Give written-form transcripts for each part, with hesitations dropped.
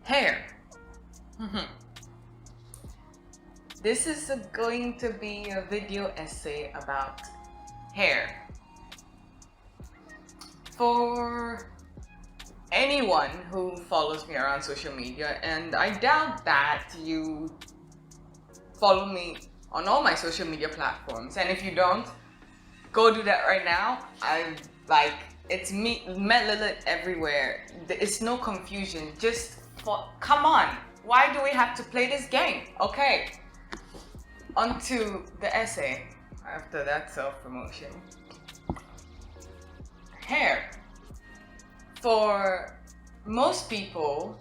Hair. This is going to be a video essay about hair. For anyone who follows me around social media, and I doubt that you follow me on all my social media platforms, and if you don't, go do that right now. It's me, Lilith everywhere. It's no confusion. Come on. Why do we have to play this game? Okay. Onto the essay. After that self-promotion. Hair. For most people,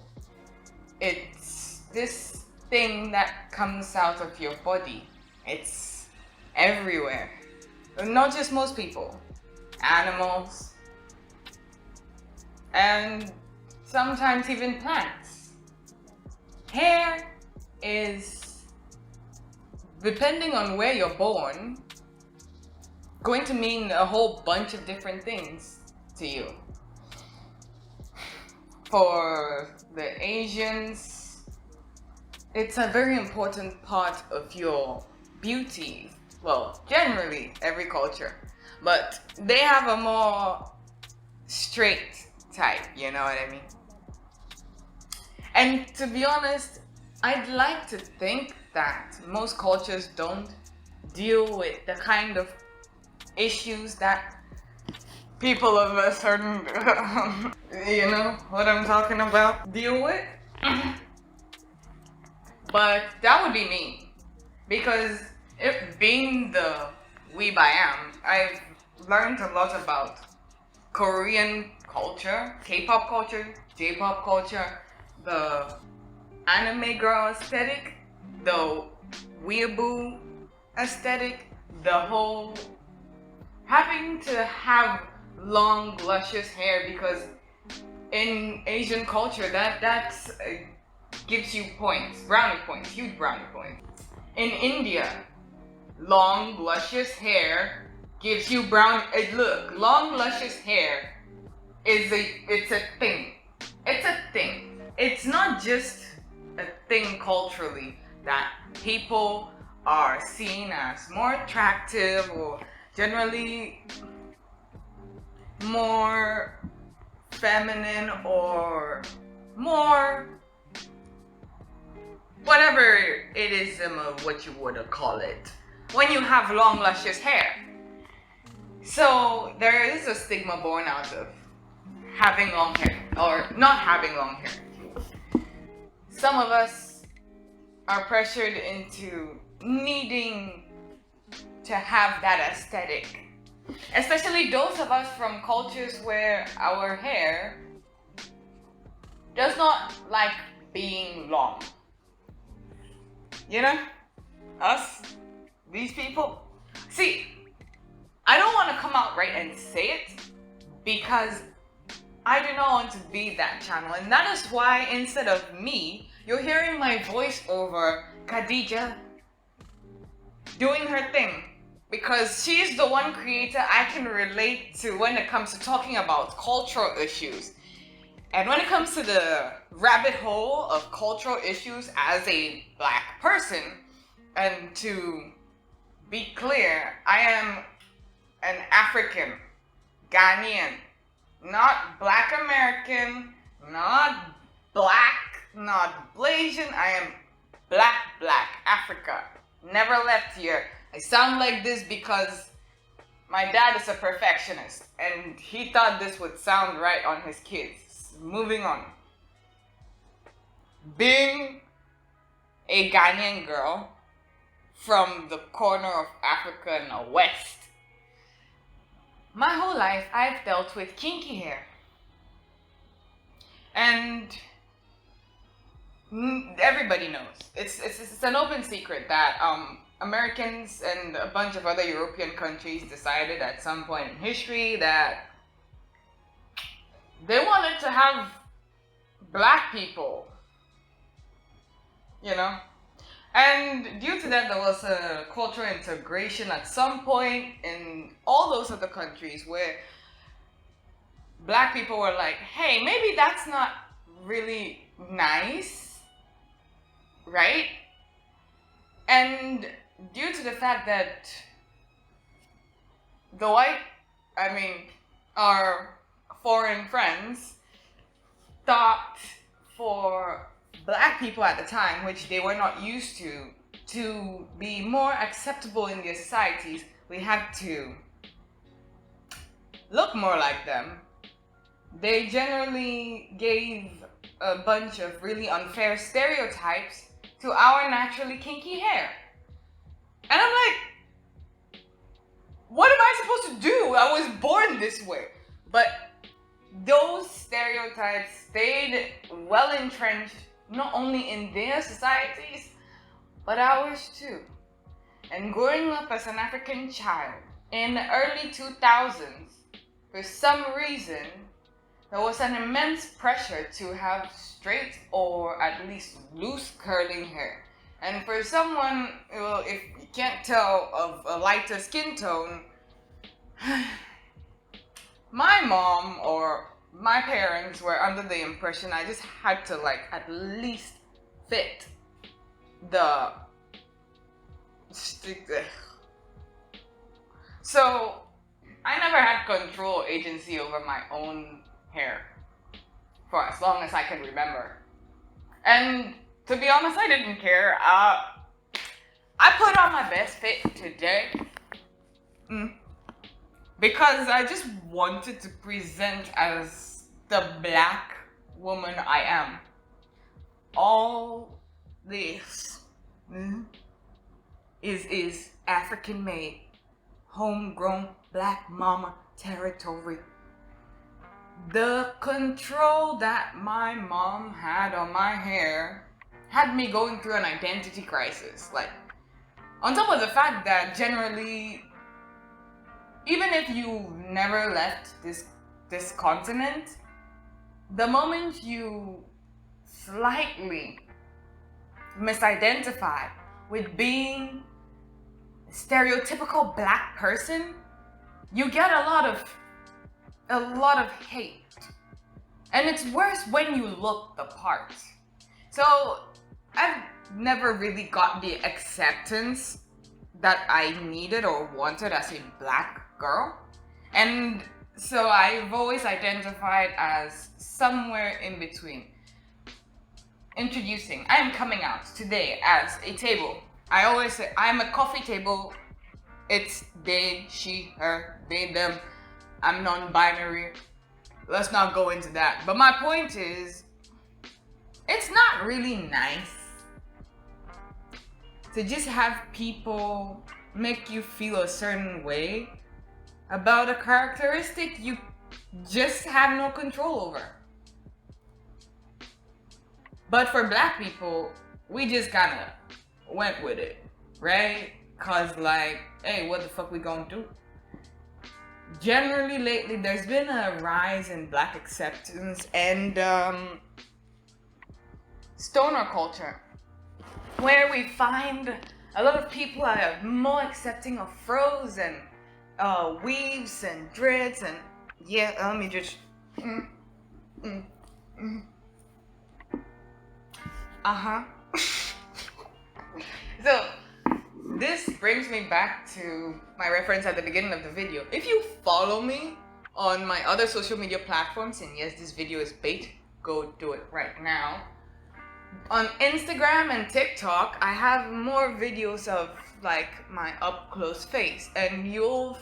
it's this thing that comes out of your body. It's everywhere. Not just most people. Animals. And sometimes even plants. Hair is, depending on where you're born, going to mean a whole bunch of different things to you. For the Asians, it's a very important part of your beauty. Well, generally every culture, but they have a more straight type, you know what I mean? And to be honest, I'd like to think that most cultures don't deal with the kind of issues that people of a certain, you know what I'm talking about, deal with. But that would be me, because being the weeb I am, I've learned a lot about Korean culture, K-pop culture, J-pop culture, the anime girl aesthetic, the weeaboo aesthetic, the whole having to have long luscious hair, because in Asian culture that's gives you points, brownie points, huge brownie points. In India, long luscious hair gives you look, long luscious hair it's a thing. It's a thing. It's not just a thing culturally that people are seen as more attractive or generally more feminine or more whatever it is, what you would call it, when you have long luscious hair. So there is a stigma born out of having long hair or not having long hair. Some of us are pressured into needing to have that aesthetic, especially those of us from cultures where our hair does not like being long. You know, us, these people. See, I don't want to come out right and say it, because I do not want to be that channel, and that is why instead of me, you're hearing my voice over Khadija doing her thing, because she's the one creator I can relate to when it comes to talking about cultural issues. And when it comes to the rabbit hole of cultural issues as a black person, and to be clear, I am an African, Ghanaian, not Black American, not black, not Blasian. I am black, Africa. Never left here. I sound like this because my dad is a perfectionist and he thought this would sound right on his kids. Moving on. Being a Ghanaian girl from the corner of Africa in the West, my whole life I've dealt with kinky hair. And everybody knows. It's an open secret that Americans and a bunch of other European countries decided at some point in history that they wanted to have black people, you know? And due to that, there was a cultural integration at some point in all those other countries where black people were like, hey, maybe that's not really nice, right? And due to the fact that the white, I mean, our foreign friends thought for black people at the time, which they were not used to be more acceptable in their societies, we had to look more like them. They generally gave a bunch of really unfair stereotypes to our naturally kinky hair. And I'm like, what am I supposed to do? I was born this way. But those stereotypes stayed well entrenched, not only in their societies, but ours too. And growing up as an African child in the early 2000s, for some reason, there was an immense pressure to have straight or at least loose curling hair. And for someone, well, if you can't tell of a lighter skin tone, my mom or my parents were under the impression I just had to like at least fit the so I never had control or agency over my own hair for as long as I can remember. And to be honest, I didn't care. I put on my best fit today because I just wanted to present as the black woman I am. All this is African made, homegrown black mama territory. The control that my mom had on my hair had me going through an identity crisis. Like, on top of the fact that generally, even if you never left this continent, the moment you slightly misidentify with being a stereotypical black person, you get a lot of hate. And it's worse when you look the part. So I've never really got the acceptance that I needed or wanted as a black girl. And so I've always identified as somewhere in between. Introducing, I am coming out today as a table. I always say I'm a coffee table. It's they, she, her, they, them. I'm non-binary. Let's not go into that. But my point is, it's not really nice to just have people make you feel a certain way about a characteristic you just have no control over. But for black people, we just kind of went with it, right? Cause like, hey, what the fuck we gonna do? Generally lately, there's been a rise in black acceptance and stoner culture, where we find a lot of people are more accepting of fros and weaves and dreads and yeah, let me just So this brings me back to my reference at the beginning of the video. If you follow me on my other social media platforms, and yes, this video is bait, go do it right now. On Instagram and TikTok, I have more videos of like my up close face, and you'll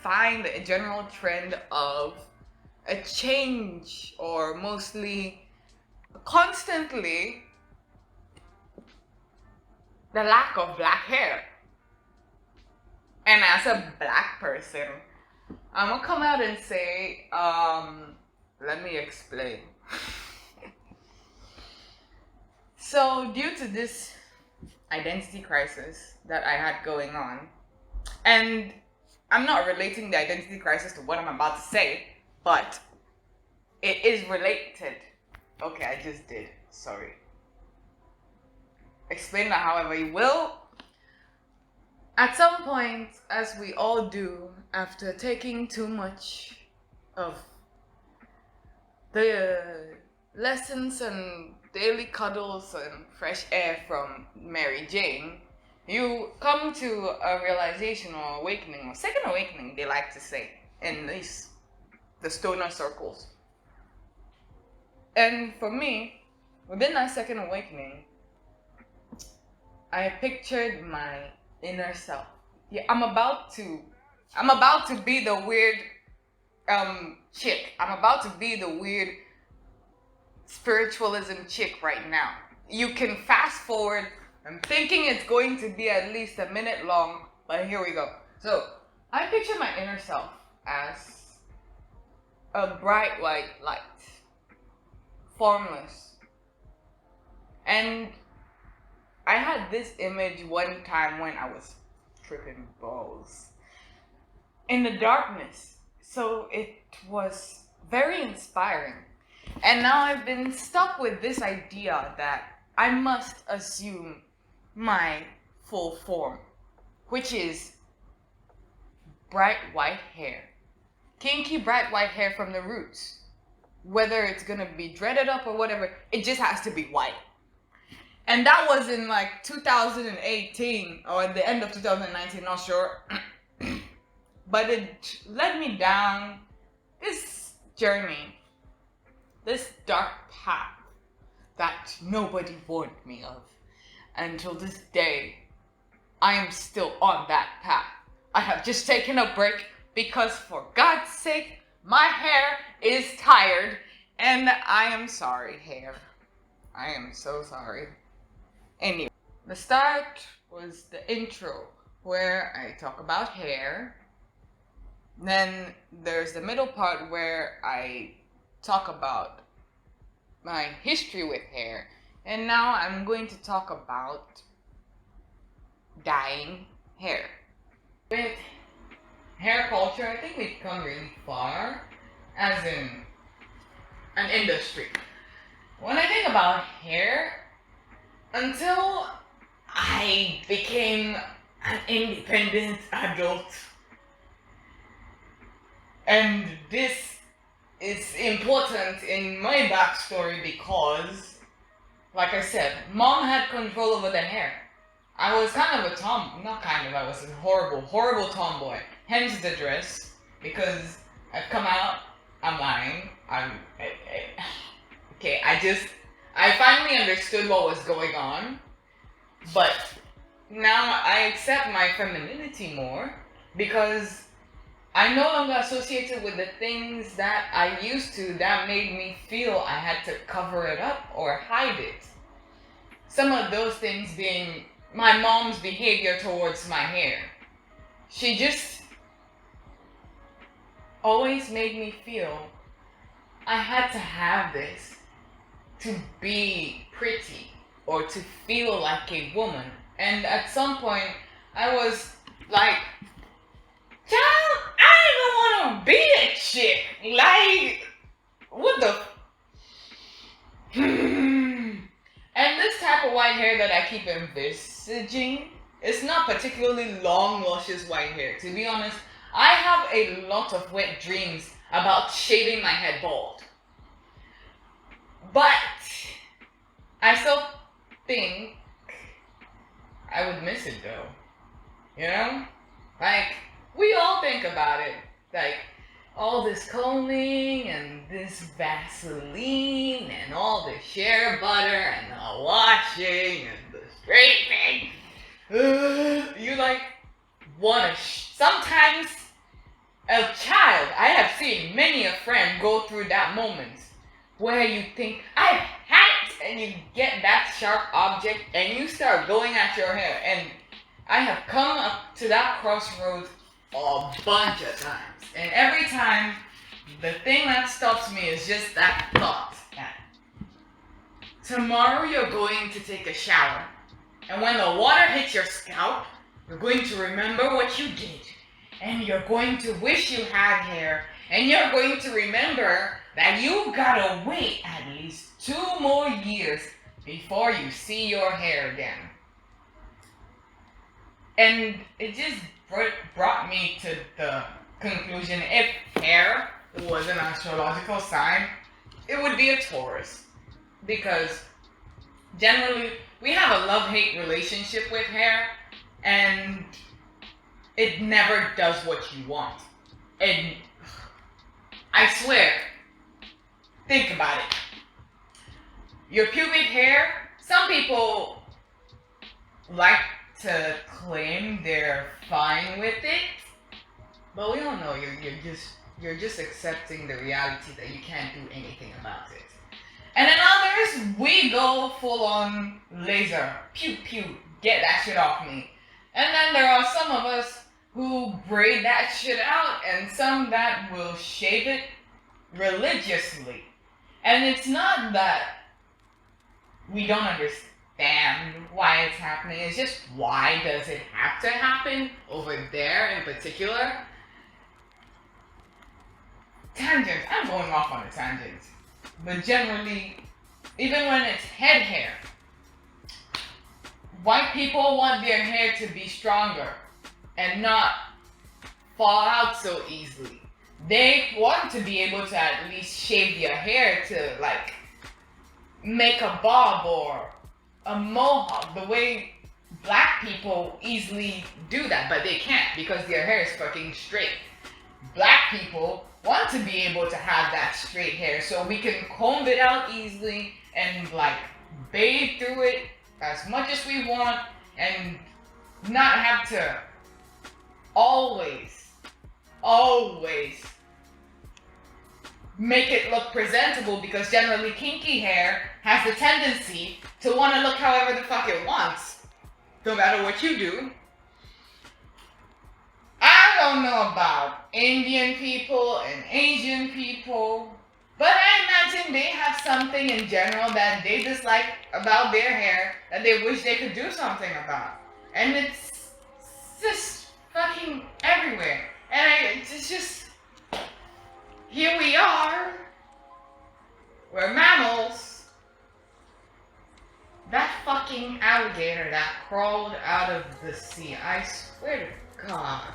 find a general trend of a change, or mostly constantly the lack of black hair. And as a black person, I'm gonna come out and say, let me explain. So due to this identity crisis that I had going on, and I'm not relating the identity crisis to what I'm about to say, but it is related. Okay, I just did, sorry. Explain that however you will. At some point, as we all do, after taking too much of the lessons and daily cuddles and fresh air from Mary Jane, you come to a realization or awakening, or second awakening, they like to say, in the stoner circles. And for me, within that second awakening, I pictured my inner self. Yeah, I'm about to be the weird chick. I'm about to be the weird spiritualism chick right now. You can fast forward. I'm thinking it's going to be at least a minute long, but here we go. So, I picture my inner self as a bright white light, formless. And I had this image one time when I was tripping balls in the darkness. So it was very inspiring. And now I've been stuck with this idea that I must assume my full form, which is bright white hair. Kinky bright white hair from the roots. Whether it's gonna be dreaded up or whatever, it just has to be white. And that was in like 2018 or at the end of 2019, not sure. But it led me down this journey, this dark path that nobody warned me of. Until this day, I am still on that path. I have just taken a break because, for God's sake, my hair is tired. And I am sorry, hair. I am so sorry. Anyway, the start was the intro where I talk about hair. Then there's the middle part where I talk about my history with hair. And now I'm going to talk about dyeing hair. With hair culture, I think we've come really far as in an industry. When I think about hair, until I became an independent adult, and this is important in my backstory because, like I said, mom had control over the hair. I was kind of a I was a horrible tomboy. Hence the dress, because I've come out, I'm lying, okay, I finally understood what was going on, but now I accept my femininity more because I no longer associated with the things that I used to that made me feel I had to cover it up or hide it. Some of those things being my mom's behavior towards my hair. She just always made me feel I had to have this to be pretty or to feel like a woman. And at some point, I was like, child, I don't want to be a chick. Like, what the? And this type of white hair that I keep envisaging, it's not particularly long, luscious white hair. To be honest, I have a lot of wet dreams about shaving my head bald. But I still think I would miss it though. You know? Like, we all think about it. Like, all this combing and this Vaseline and all the shea butter and the washing and the straightening. You like wanna sometimes a child, I have seen many a friend go through that moment where you think, I had it, and you get that sharp object and you start going at your hair. And I have come up to that crossroads a bunch of times. And every time, the thing that stops me is just that thought that tomorrow you're going to take a shower. And when the water hits your scalp, you're going to remember what you did. And you're going to wish you had hair. And you're going to remember that you gotta wait at least 2 more years before you see your hair again. And it just brought me to the conclusion, if hair was an astrological sign, it would be a Taurus. Because Generally, we have a love-hate relationship with hair, and it never does what you want. And I swear, think about it. Your pubic hair, some people like to claim they're fine with it, but we all know you're just accepting the reality that you can't do anything about it. And then others, we go full on laser, pew pew, get that shit off me. And then there are some of us who braid that shit out, and some that will shave it religiously. And it's not that we don't understand why it's happening, it's just why does it have to happen over there in particular? Tangents, I'm going off on a tangent. But generally, even when it's head hair, white people want their hair to be stronger and not fall out so easily. They want to be able to at least shave their hair to like make a bob or a mohawk, the way black people easily do that, but they can't because their hair is fucking straight. Black people want to be able to have that straight hair so we can comb it out easily and like bathe through it as much as we want and not have to always make it look presentable, because generally kinky hair has the tendency to want to look however the fuck it wants, no matter what you do. I don't know about Indian people and Asian people, but I imagine they have something in general that they dislike about their hair that they wish they could do something about. And it's just fucking everywhere. And it's just, here we are. We're mammals. That fucking alligator that crawled out of the sea, I swear to God.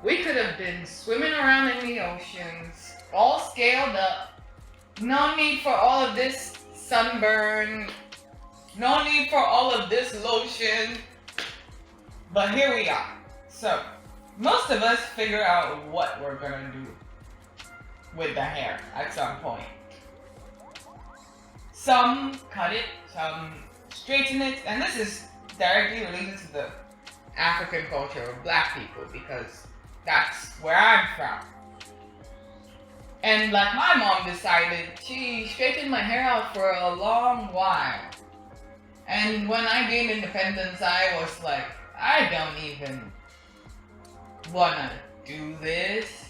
We could have been swimming around in the oceans, all scaled up. No need for all of this sunburn. No need for all of this lotion. But here we are. So, most of us figure out what we're gonna do with the hair at some point. Some cut it, some straighten it, and this is directly related to the African culture of black people because that's where I'm from. And like my mom decided, she straightened my hair out for a long while. And when I gained independence, I was like, I don't even wanna do this.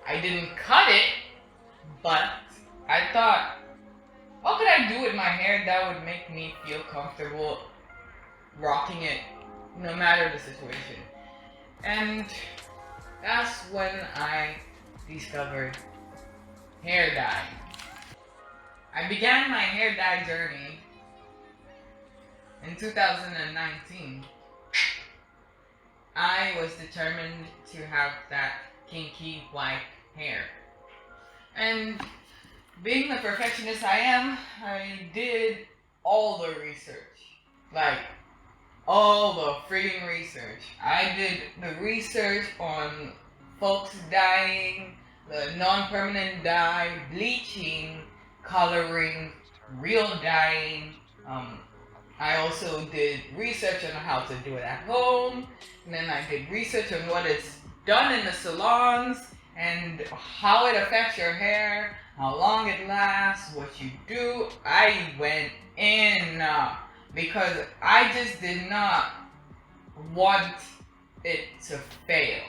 I didn't cut it, but I thought, what could I do with my hair that would make me feel comfortable rocking it no matter the situation? And that's when I discovered hair dye. I began my hair dye journey in 2019. I was determined to have that kinky white hair. And being the perfectionist I am, I did all the research. Like, all the freaking research. I did the research on folks dyeing, the non-permanent dye, bleaching, coloring, real dyeing. I also did research on how to do it at home, and then I did research on what is done in the salons and how it affects your hair, how long it lasts, what you do. I went in because I just did not want it to fail.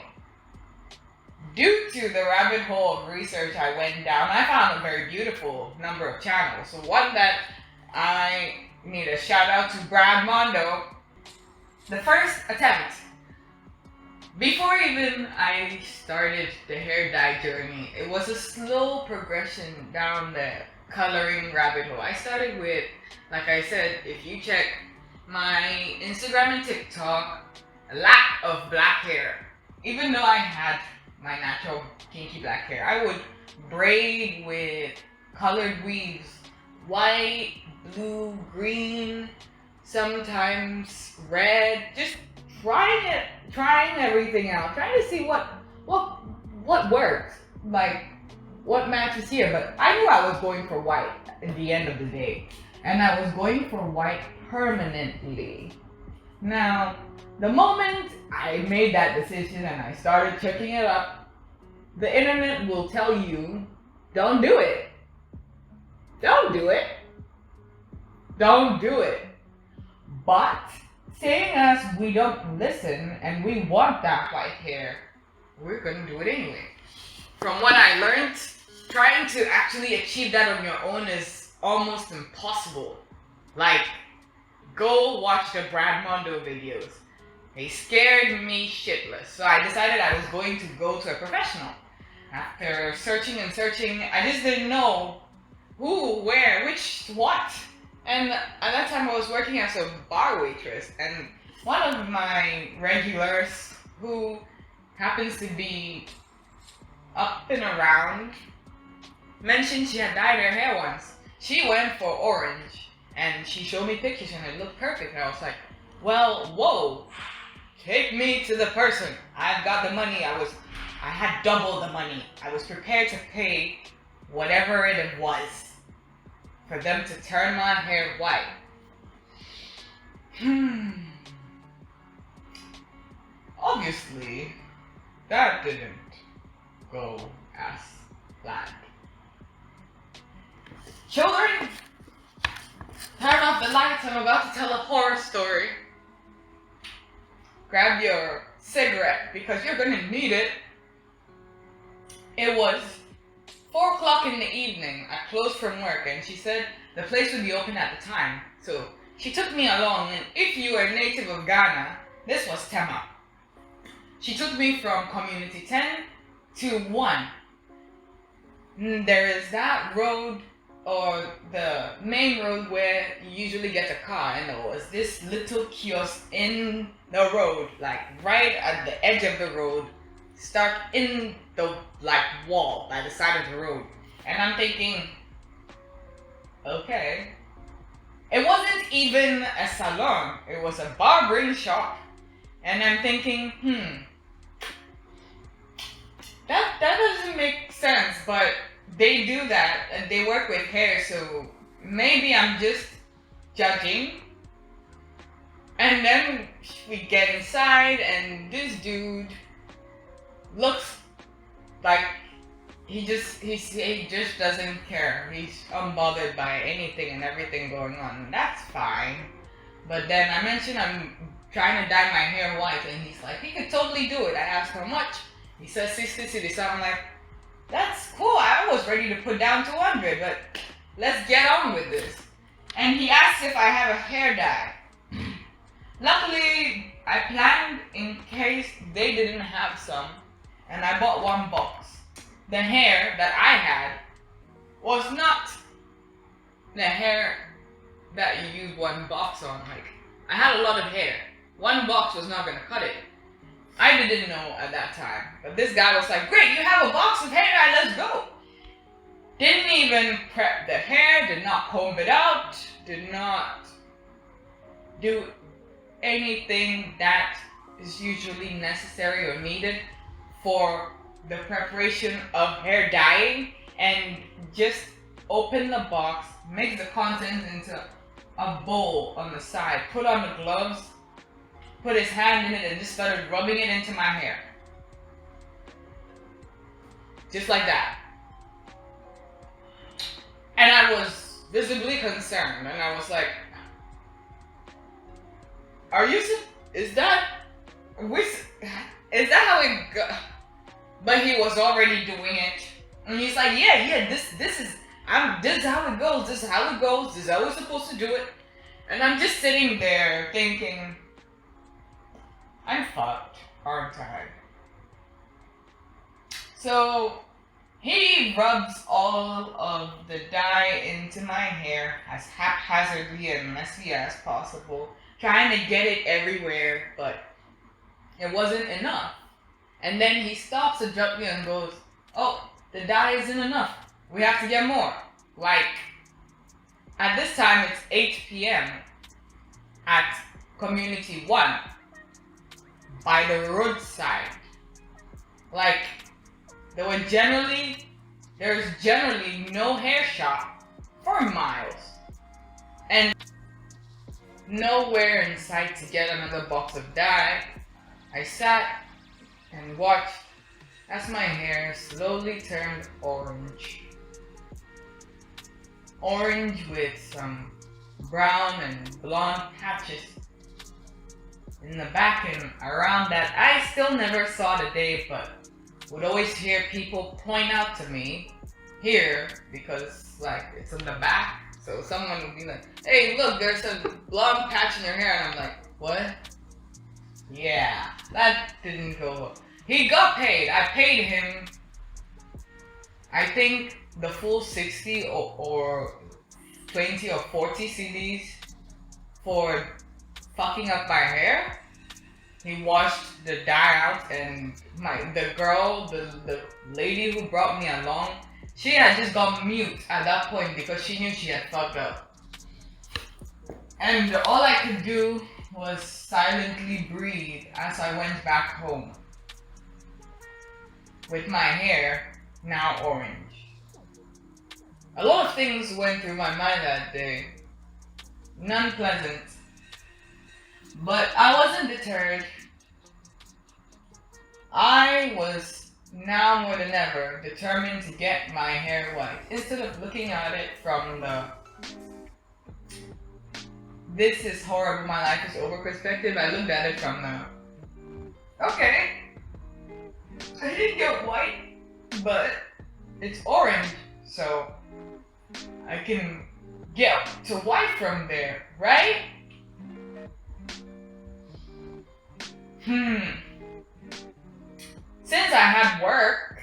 Due to the rabbit hole of research I went down, I found a very beautiful number of channels. So one that I need a shout out to Brad Mondo. The first attempt, before even I started the hair dye journey, it was a slow progression down the coloring rabbit hole. I started with, like I said, if you check my Instagram and TikTok, a lack of black hair. Even though I had my natural kinky black hair, I would braid with colored weaves white, blue, green, sometimes red. Just trying everything out, trying to see what works, like what matches here. But I knew I was going for white at the end of the day, and I was going for white permanently. Now, the moment I made that decision and I started checking it up, the internet will tell you, don't do it. Don't do it. Don't do it. But seeing as we don't listen and we want that white hair, we're gonna do it anyway. From what I learned, trying to actually achieve that on your own is almost impossible. Like, go watch the Brad Mondo videos. They scared me shitless. So I decided I was going to go to a professional. After searching and searching, I just didn't know who, where, which, what. And at that time I was working as a bar waitress, and one of my regulars, who happens to be up and around, mentioned she had dyed her hair once. She went for orange, and she showed me pictures and it looked perfect. And I was like, well, whoa, take me to the person. I've got the money. I had double the money. I was prepared to pay whatever it was for them to turn my hair white. Obviously, that didn't go as planned. Children, turn off the lights. I'm about to tell a horror story. Grab your cigarette because you're gonna need it. It was 4 o'clock in the evening. I closed from work and she said the place would be open at the time. So she took me along, and if you are a native of Ghana, this was Tema. She took me from Community 10 to 1. There is that road, or the main road where you usually get a car, and there was this little kiosk in the road, like right at the edge of the road, stuck in the wall by the side of the road. And I'm thinking, okay. It wasn't even a salon, it was a barbering shop. And I'm thinking, that doesn't make sense, but they do that and they work with hair, so maybe I'm just judging. And then we get inside and this dude looks like he just doesn't care. He's unbothered by anything and everything going on. And that's fine. But then I mentioned I'm trying to dye my hair white, and he's like, he could totally do it. I asked how much. He says 60 cedis. So I'm like, that's cool. I was ready to put down 200, but let's get on with this. And he asked if I have a hair dye. Luckily, I planned in case they didn't have some, and I bought 1 box. The hair that I had was not the hair that you use 1 box on. Like, I had a lot of hair. 1 box was not gonna cut it. I didn't know at that time, but this guy was like, great, you have a box of hair dye, let's go. Didn't even prep the hair, did not comb it out, did not do anything that is usually necessary or needed for the preparation of hair dyeing, and just open the box, mix the contents into a bowl on the side, put on the gloves, put his hand in it, and just started rubbing it into my hair. Just like that. And I was visibly concerned, and I was like, is that how it go? But he was already doing it. And he's like, yeah, this is how it goes, this is how it goes, this is how we're supposed to do it. And I'm just sitting there thinking, I'm fucked, aren't I? So he rubs all of the dye into my hair as haphazardly and messy as possible, trying to get it everywhere, but it wasn't enough. And then he stops abruptly and goes, oh, the dye isn't enough. We have to get more. Like, At this time, it's 8 p.m. at Community 1 by the roadside. Like, there's generally no hair shop for miles. And nowhere in sight to get another box of dye. I sat and watched as my hair slowly turned orange. Orange with some brown and blonde patches in the back and around that. I still never saw the day, but would always hear people point out to me here because like it's in the back. So someone would be like, hey, look, there's a blonde patch in your hair. And I'm like, what? Yeah, that didn't go well. He got paid. I paid him, I think, the full 60 or 20 or 40 CDs for fucking up my hair. He washed the dye out, and the lady who brought me along, she had just gone mute at that point because she knew she had fucked up. And all I could do was silently breathe as I went back home with my hair now orange. A lot of things went through my mind that day, none pleasant, but I wasn't deterred. I was now more than ever determined to get my hair white. Instead of looking at it from the "this is horrible, my life is over" perspective, I looked at it from the okay, I didn't get white, but it's orange, so I can get to white from there, right? Since I had work,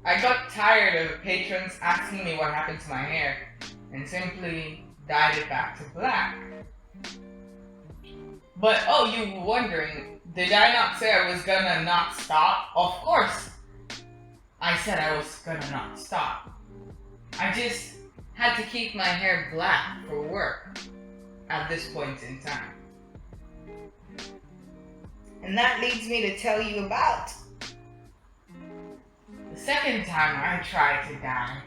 I got tired of patrons asking me what happened to my hair and simply dyed it back to black. But oh, you were wondering, did I not say I was gonna not stop? Of course, I said I was gonna not stop. I just had to keep my hair black for work at this point in time. And that leads me to tell you about the second time I tried to dye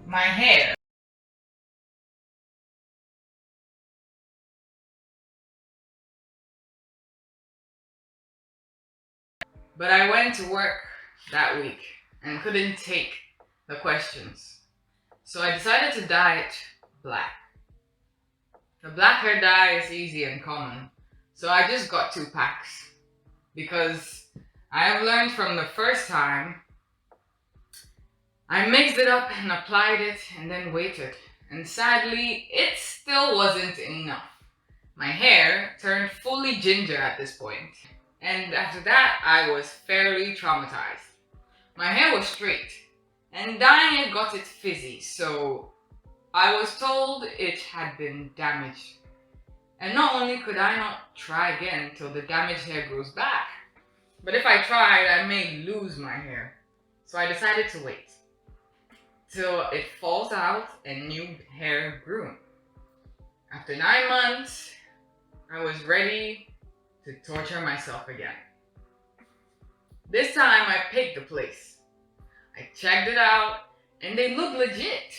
my hair. But I went to work that week and couldn't take the questions. So I decided to dye it black. The black hair dye is easy and common. So I just got 2 packs. Because I have learned from the first time, I mixed it up and applied it and then waited. And sadly, it still wasn't enough. My hair turned fully ginger at this point. And after that, I was fairly traumatized. My hair was straight, and dyeing it got it fizzy, so I was told it had been damaged. And not only could I not try again till the damaged hair grows back, but if I tried, I may lose my hair. So I decided to wait till it falls out and new hair grew. After 9 months, I was ready to torture myself again. This time I picked the place. I checked it out and they looked legit.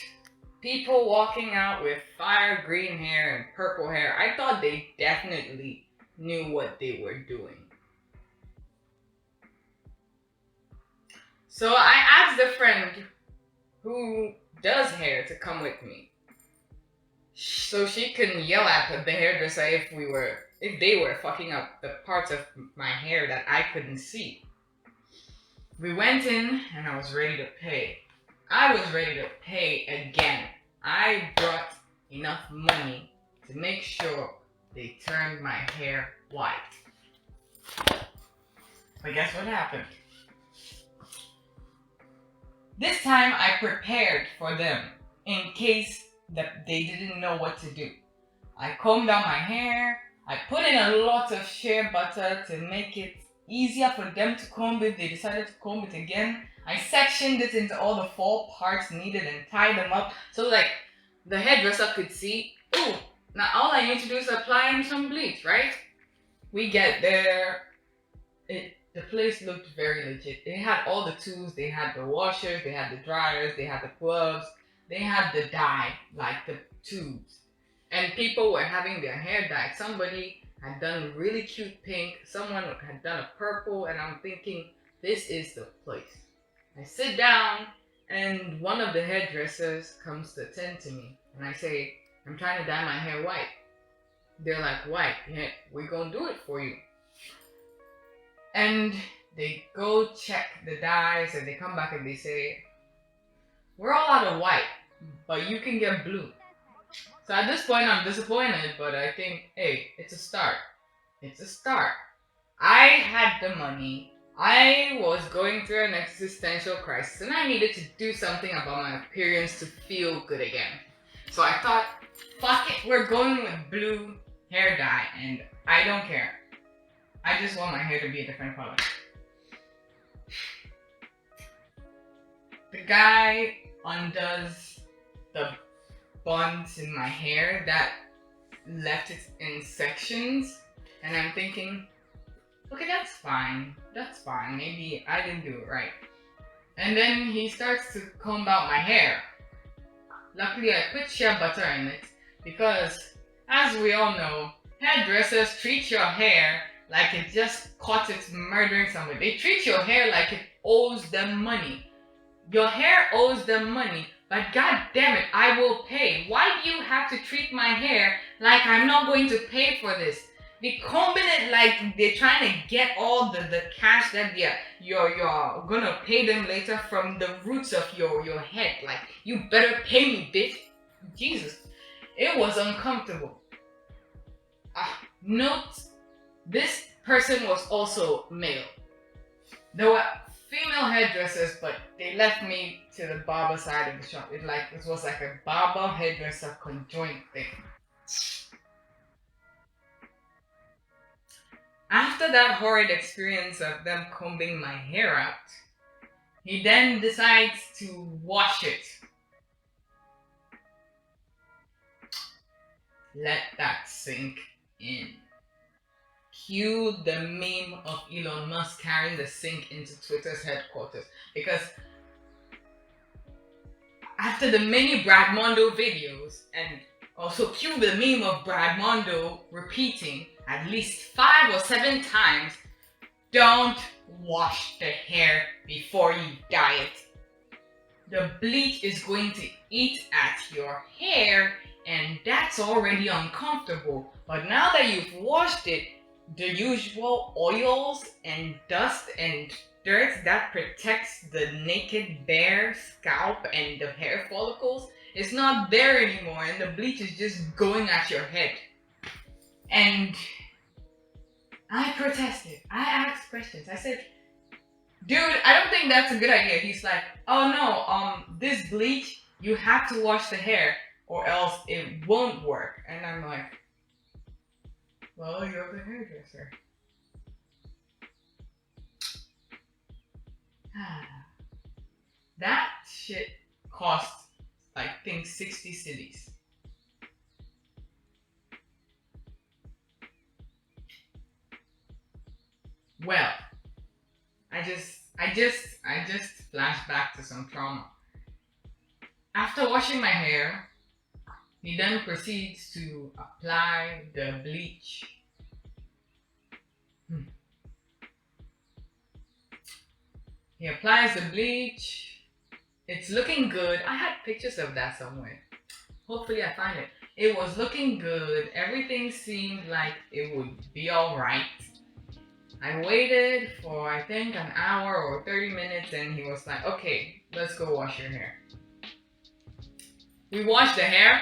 People walking out with fire green hair and purple hair. I thought they definitely knew what they were doing. So I asked a friend who does hair to come with me, so she can yell at the hairdresser if they were fucking up the parts of my hair that I couldn't see. We went in and I was ready to pay. I was ready to pay again. I brought enough money to make sure they turned my hair white. But guess what happened? This time I prepared for them in case that they didn't know what to do. I combed out my hair. I put in a lot of shea butter to make it easier for them to comb if they decided to comb it again. I sectioned it into all the 4 parts needed and tied them up. So like the hairdresser could see, oh, now all I need to do is apply him some bleach, right? We get there. The place looked very legit. They had all the tools. They had the washers. They had the dryers. They had the gloves. They had the dye, like the tubes. And people were having their hair dyed. Somebody had done really cute pink. Someone had done a purple. And I'm thinking, this is the place. I sit down, and one of the hairdressers comes to attend to me. And I say, I'm trying to dye my hair white. They're like, white? Yeah, we're gonna do it for you. And they go check the dyes, and they come back and they say, we're all out of white, but you can get blue. So at this point, I'm disappointed, but I think, hey, it's a start. It's a start. I had the money. I was going through an existential crisis, and I needed to do something about my appearance to feel good again. So I thought, fuck it, we're going with blue hair dye, and I don't care. I just want my hair to be a different color. The guy undoes the buns in my hair that left it in sections, and I'm thinking, okay, that's fine. That's fine. Maybe I didn't do it right. And then he starts to comb out my hair. Luckily, I put shea butter in it because, as we all know, hairdressers treat your hair like it just caught it murdering somebody. They treat your hair like it owes them money. Your hair owes them money, but god damn it, I will pay. Why do you have to treat my hair like I'm not going to pay for this? They combing it like they're trying to get all the cash that you're gonna pay them later from the roots of your head. Like, you better pay me, bitch. Jesus. It was uncomfortable. Note, this person was also male. There were female hairdressers, but they left me to the barber side of the shop. It was like a barber hairdresser conjoint thing. After that horrid experience of them combing my hair out, he then decides to wash it. Let that sink in. Cue the meme of Elon Musk carrying the sink into Twitter's headquarters. Because after the many Brad Mondo videos, and also cue the meme of Brad Mondo repeating at least 5 or 7 times, don't wash the hair before you dye it. The bleach is going to eat at your hair, and that's already uncomfortable. But now that you've washed it, the usual oils and dust and dirt that protects the naked bare scalp and the hair follicles is not there anymore, and the bleach is just going at your head. And I protested. I asked questions. I said, dude, I don't think that's a good idea. He's like, oh no, this bleach, you have to wash the hair or else it won't work. And I'm like, well, you're the hairdresser. That shit cost, I think, 60 cedis. Well, I just flashed back to some trauma. After washing my hair, he then proceeds to apply the bleach. He applies the bleach. It's looking good. I had pictures of that somewhere. Hopefully I find it. It was looking good. Everything seemed like it would be alright. I waited for, I think, an hour or 30 minutes, and he was like, okay, let's go wash your hair. We washed the hair,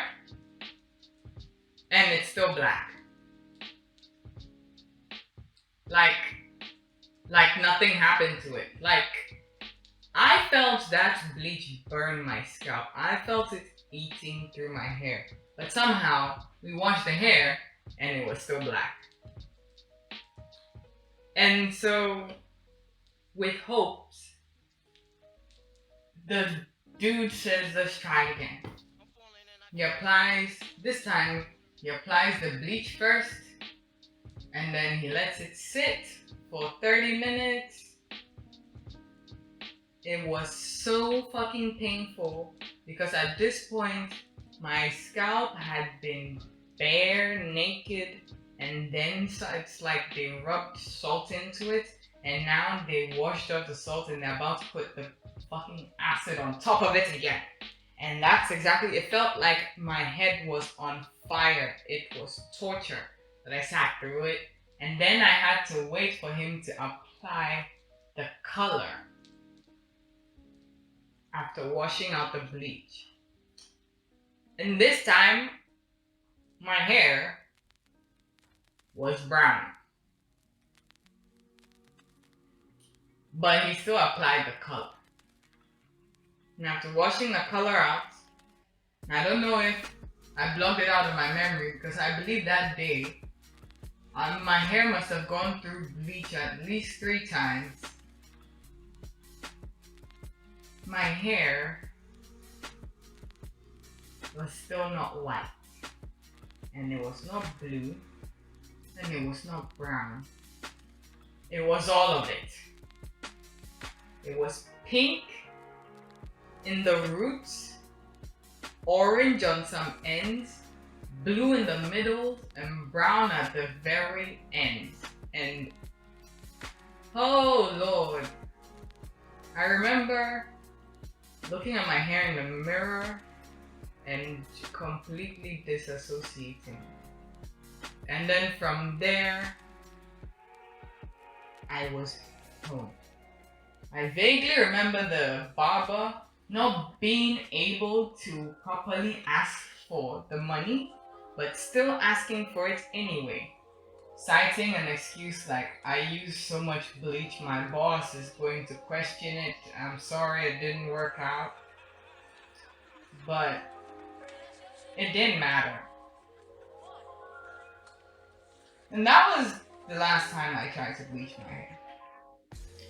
and it's still black. Like nothing happened to it. Like, I felt that bleach burn my scalp. I felt it eating through my hair. But somehow, we washed the hair, and it was still black. And so, with hopes, the dude says, let's try it again. This time, he applies the bleach first, and then he lets it sit for 30 minutes. It was so fucking painful because at this point, my scalp had been bare, naked, and then it's like they rubbed salt into it, and now they washed off the salt and they're about to put the fucking acid on top of it again. And that's exactly, it felt like my head was on fire. It was torture that I sat through it. And then I had to wait for him to apply the color after washing out the bleach. And this time, my hair was brown. But he still applied the color. And after washing the color out, I don't know if I blocked it out of my memory because I believe that day my hair must have gone through bleach at least 3 times. My hair was still not white, and it was not blue, and it was not brown. It was all of it. It was pink in the roots, orange on some ends, blue in the middle, and brown at the very end. And oh Lord, I remember looking at my hair in the mirror and completely disassociating. And then from there, I was home. I vaguely remember the barber not being able to properly ask for the money, but still asking for it anyway, citing an excuse like, I used so much bleach, my boss is going to question it, I'm sorry it didn't work out. But it didn't matter. And that was the last time I tried to bleach my hair.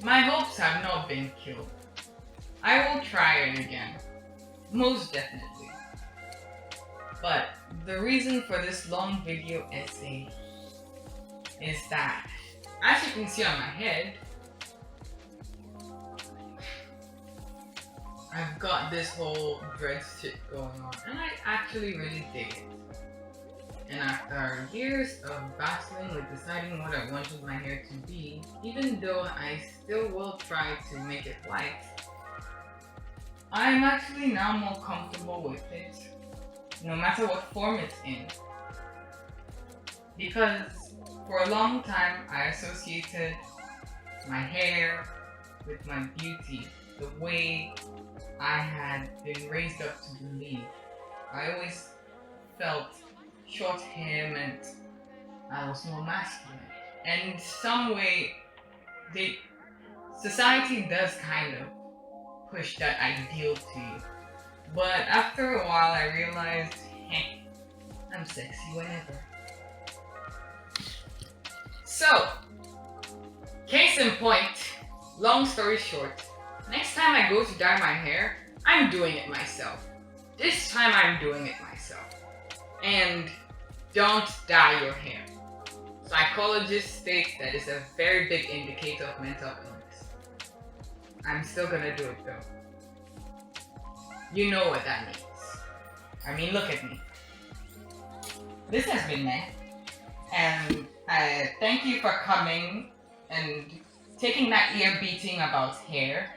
My hopes have not been killed. I will try it again, most definitely. But the reason for this long video essay is that, as you can see on my head, I've got this whole dreads shit going on, and I actually really dig it. And after years of battling with deciding what I wanted my hair to be, even though I still will try to make it white, I'm actually now more comfortable with it, no matter what form it's in. Because for a long time I associated my hair with my beauty, the way I had been raised up to believe. I always felt short hair meant I was more masculine. And in some way, society does kind of push that ideal to you. But after a while, I realized, hey, I'm sexy whenever. So, case in point, long story short, next time I go to dye my hair, I'm doing it myself. This time I'm doing it myself. And don't dye your hair. Psychologists state that it's a very big indicator of mental illness. I'm still gonna do it though. You know what that means. I mean, look at me. This has been Meh, and I thank you for coming and taking that ear beating about hair.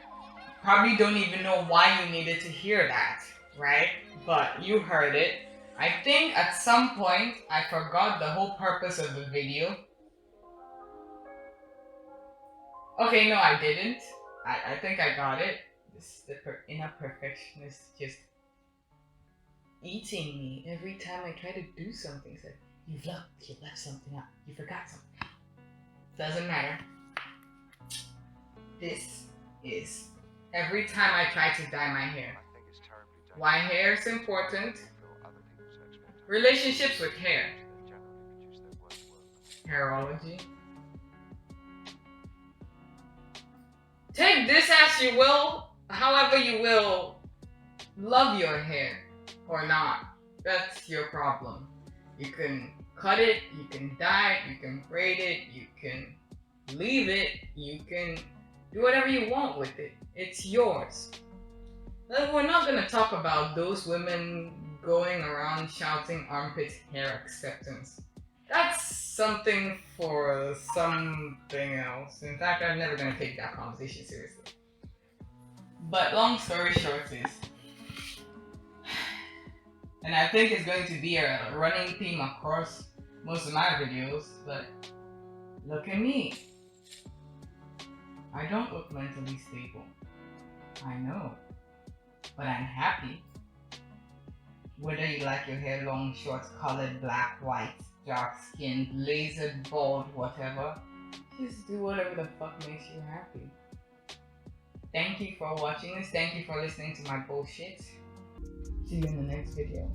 Probably don't even know why you needed to hear that, right? But you heard it. I think at some point I forgot the whole purpose of the video. Okay, no, I didn't. I think I got it. The inner perfectionist just eating me every time I try to do something. It's like, you left something out. You forgot something. Doesn't matter. This is every time I try to dye my hair. Why hair is important? Relationships with hair. Hairology. Take this as you will, however you will love your hair or not. that's your problem. You can cut it, you can dye it, you can braid it, you can leave it, you can do whatever you want with it. It's yours. We're not gonna talk about those women going around shouting armpit hair acceptance. That's something for something else. In fact, I'm never gonna take that conversation seriously. But long story short is, and I think it's going to be a running theme across most of my videos, but look at me. I don't look mentally stable. I know. But I'm happy. Whether you like your hair long, short, colored, black, white, dark skinned, lasered, bald, whatever, just do whatever the fuck makes you happy. Thank you for watching this. Thank you for listening to my bullshit. See you in the next video.